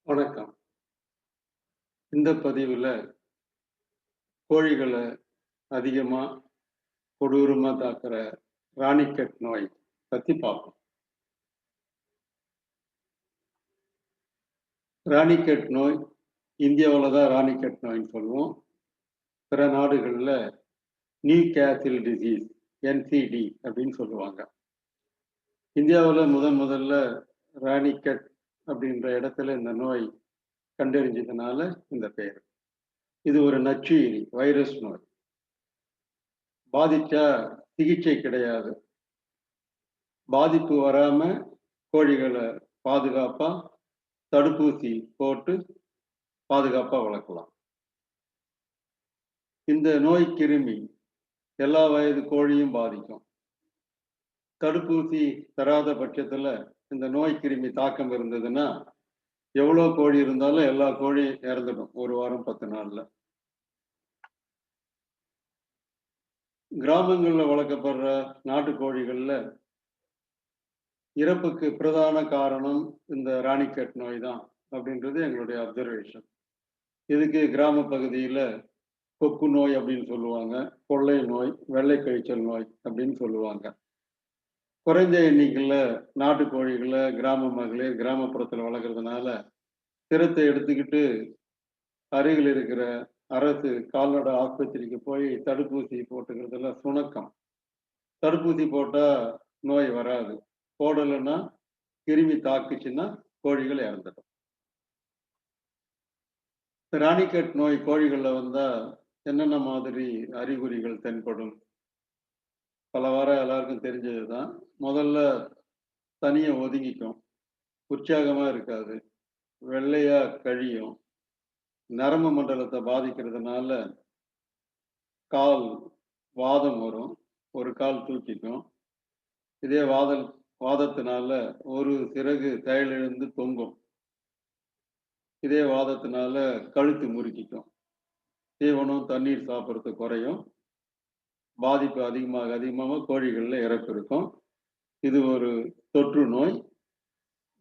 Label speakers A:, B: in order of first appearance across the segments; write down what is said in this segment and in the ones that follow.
A: வணக்கம். இந்த பதிவுல கோழிகள அதிகமா கொடூரமா தாக்குற ராணிக்கெட் நோய் பத்தி பார்ப்போம். ராணிக்கெட் நோய் இந்தியாவுல தான் ராணிக்கெட் நோய்ன்னு சொல்லுவோம். பிற நாடுகள்ல நியூ கேசில் டிசீஸ் NCD அப்படின்னு சொல்லுவாங்க. இந்தியாவுல முதல்ல ராணிக்கெட் அப்படின்ற இடத்துல இந்த நோய் கண்டறிஞ்சதுனால இந்த பெயர். இது ஒரு நச்சுயிரி, வைரஸ் நோய். பாதிச்சா சிகிச்சை கிடையாது. பாதிப்பு வராம கோழிகள பாதுகாப்பா தடுப்பூசி போட்டு பாதுகாப்பா வளர்க்கலாம். இந்த நோய் கிருமி எல்லா வயது கோழியும் பாதிக்கும். தடுப்பூசி தராத பட்சத்துல இந்த நோய் கிருமி தாக்கம் இருந்ததுன்னா, எவ்வளோ கோழி இருந்தாலும் எல்லா கோழியும் இறந்துடும். 1 வாரம் 10 நாள்ல. கிராமங்கள்ல வளர்க்கப்படுற நாட்டுக் கோழிகள்ல இறப்புக்கு பிரதான காரணம் இந்த ராணிக்கெட் நோய் தான் அப்படின்றது எங்களுடைய அப்சர்வேஷன். இதுக்கு கிராம பகுதியில கொக்கு நோய் அப்படின்னு சொல்லுவாங்க. கொள்ளை நோய், வெள்ளை கழிச்சல் நோய் அப்படின்னு சொல்லுவாங்க. குறைஞ்ச எண்ணிக்கையில நாட்டுக் கோழிகள கிராம மகளிர் கிராமப்புறத்துல வளர்க்கறதுனால, திறத்தை எடுத்துக்கிட்டு அருகில் இருக்கிற அரசு கால்நடை ஆஸ்பத்திரிக்கு போய் தடுப்பூசி போட்டுக்கிறதுல சுணக்கம். தடுப்பூசி போட்டா நோய் வராது. போடலைன்னா கிருமி தாக்குச்சுன்னா கோழிகள் இறந்துடும். ராணிக்கெட் நோய் கோழிகள்ல வந்தா என்னென்ன மாதிரி அறிகுறிகள் தென்படும்? பலவாறு எல்லாருக்கும் தெரிஞ்சதுதான். முதல்ல தனியா ஒதுங்கிக்கும். உற்சாகமா இருக்காது. வெள்ளையா கழியும். நரம்பு மண்டலத்தை பாதிக்கிறதுனால கால் வாதம் வரும். ஒரு கால் தூக்கிக்கும். இதே வாதத்தினால ஒரு சிறகு செயலிழந்து தொங்கும். இதே வாதத்தினால கழுத்து முறுக்கிக்கும். தீவனம், தண்ணீர் சாப்பிடுறது குறையும். பாதிப்பு அதிகமாக கோழிகள்ல இறப்பு இருக்கும். இது ஒரு தொற்று நோய்.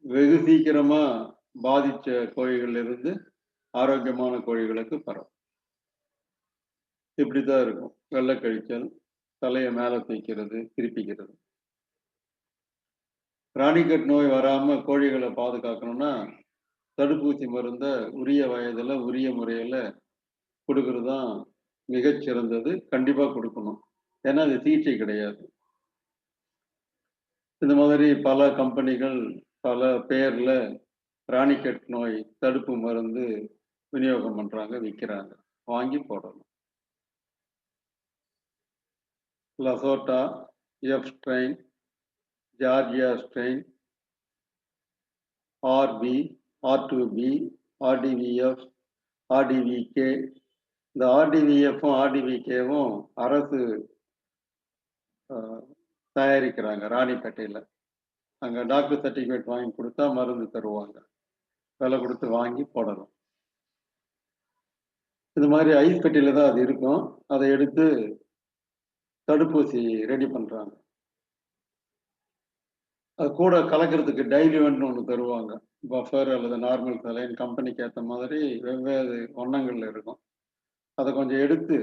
A: வெகு சீக்கிரமா பாதிச்ச கோழிகள்ல இருந்து ஆரோக்கியமான கோழிகளுக்கு பரவும். இப்படித்தான் இருக்கும். வெள்ளை கழிச்சல், தலைய மேல தூக்கிறது, திருப்பிக்கிறது. ராணிக்கெட் நோய் வராம கோழிகள பாதுகாக்கணும்னா, தடுப்பூசி மருந்த உரிய வயதுல, உரிய முறையில குடுக்கிறது தான் மிகச் சிறந்தது. கண்டிப்பா குடுக்கணும். ஏன்னா, அது சிகிச்சை கிடையாது. இந்த மாதிரி பல கம்பெனிகள், பல பேர்ல ராணிக்கெட் நோய் தடுப்பு மருந்து விநியோகம் பண்றாங்க, விக்கிறாங்க. வாங்கி போடணும். LaSota, F strain, Georgia strain, RB, R two B, RDVF, RDVK. இந்த ஆர்டிவிஎஃப்பும், ஆர்டிவிகேவும் அரசு அ தயாரிக்கிறாங்க ராணிப்பேட்டையில. அங்க டாக்டர் சர்டிஃபிகேட் வாங்கி குடுத்தா மருந்து தருவாங்க. விலை குடுத்து வாங்கி போடணும். இது மாரி ஐஸ் பெட்டியில தான் அது இருக்கும். அத எடுத்து தடுப்பூசி ரெடி பண்றாங்க. அது கூட கலக்கிறதுக்கு டைல்யூவன்ட்ன்னு ஒண்ணு தருவாங்க. பஃபர் அல்லது நார்மல் சலைன் கம்பெனிக்கு ஏத்த மாதிரி வெவ்வேறு வண்ணங்கள்ல இருக்கும். அத கொஞ்சம் எடுத்து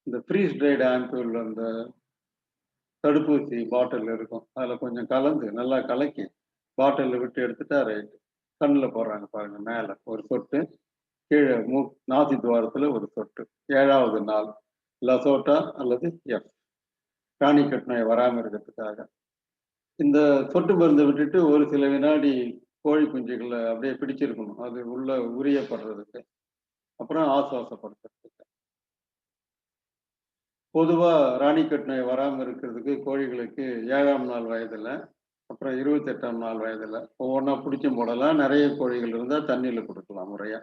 A: இந்த ஃப்ரீஸ் ட்ரைடு ஆம்பியூல் அந்த தடுப்பூசி பாட்டில் இருக்கும். அதுல கொஞ்சம் கலந்து நல்லா கலக்கி பாட்டில்ல விட்டு எடுத்துட்டா ரைட். கண்ணுல போடுறாங்க பாருங்க மேல ஒரு சொட்டு. கீழ நாசி துவாரத்துல ஒரு சொட்டு. 7வது நாள் லசோட்டா அல்லது எஃப். ராணிக்கெட் நோய் வராம இருக்கிறதுக்காக. இந்த சொட்டு மருந்த விட்டுட்டு ஒரு சில வினாடி கோழி குஞ்சுகள அப்படியே பிடிச்சிருக்கணும். அது உள்ள உரியப்படுறதுக்கு. அப்புறம் ஆசுவாசப்படுத்துறதுக்கு. பொதுவா ராணிக்கெட் நோய் வராம இருக்கிறதுக்கு கோழிகளுக்கு 7ஆம் நாள் வயதுல, அப்புறம் 28ஆம் நாள் வயதுல ஒவ்வொன்னா புடிச்சும் போடலாம். நெறைய கோழிகள் இருந்தா தண்ணீல குடுக்கலாம் முறையா.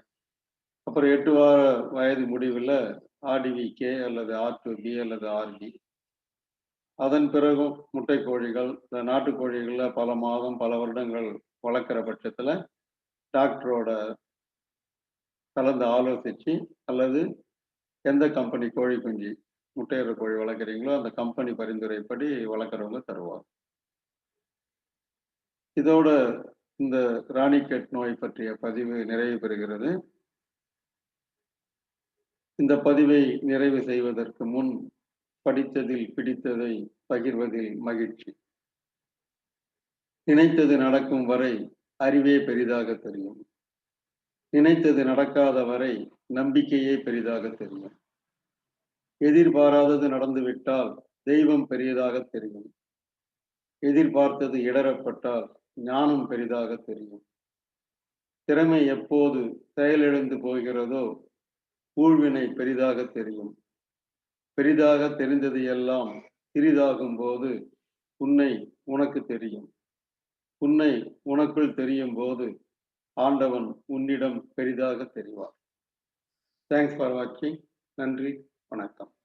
A: அப்புறம் 8 வார வயது முடிவுல ஆர்டிவிகே அல்லது ஆர்2பி அல்லது ஆர்பி. அதன் பிறகும் முட்டை கோழிகள், இந்த நாட்டுக் கோழிகள்ல பல மாதம், பல வருடங்கள் வளர்க்கிற பட்சத்துல டாக்டரோட கலந்து ஆலோசிச்சு அல்லது எந்த கம்பெனி கோழி குஞ்சு முட்டையிடுற கோழி வளர்க்குறீங்களோ அந்த கம்பெனி பரிந்துரைப்படி வளர்க்குறவங்க தருவாங்க. இதோட இந்த ராணிக்கெட் நோய் பற்றிய பதிவு நிறைவு பெறுகிறது. இந்த பதிவை நிறைவு செய்வதற்கு முன் படித்ததில் பிடித்ததை பகிர்வதில் மகிழ்ச்சி. நினைத்தது நடக்கும் வரை அறிவே பெரிதாக தெரியும். நினைத்தது நடக்காத வரை நம்பிக்கையே பெரிதாக தெரியும். எதிர்பாராதது நடந்துவிட்டால் தெய்வம் பெரியதாக தெரியும். எதிர்பார்த்தது இடரப்பட்டால் ஞானம் பெரிதாக தெரியும். திறமை எப்போது செயலிழந்து போகிறதோ ஊழ்வினை பெரிதாக தெரியும். பெரிதாக தெரிந்தது எல்லாம் சிறிதாகும் போது உன்னை உனக்கு தெரியும். உன்னை உனக்குள் தெரியும் போது ஆண்டவன் உன்னிடம் பெரிதாக தெரிவார். தேங்க்ஸ் ஃபார் வாட்சிங். நன்றி, வணக்கம்.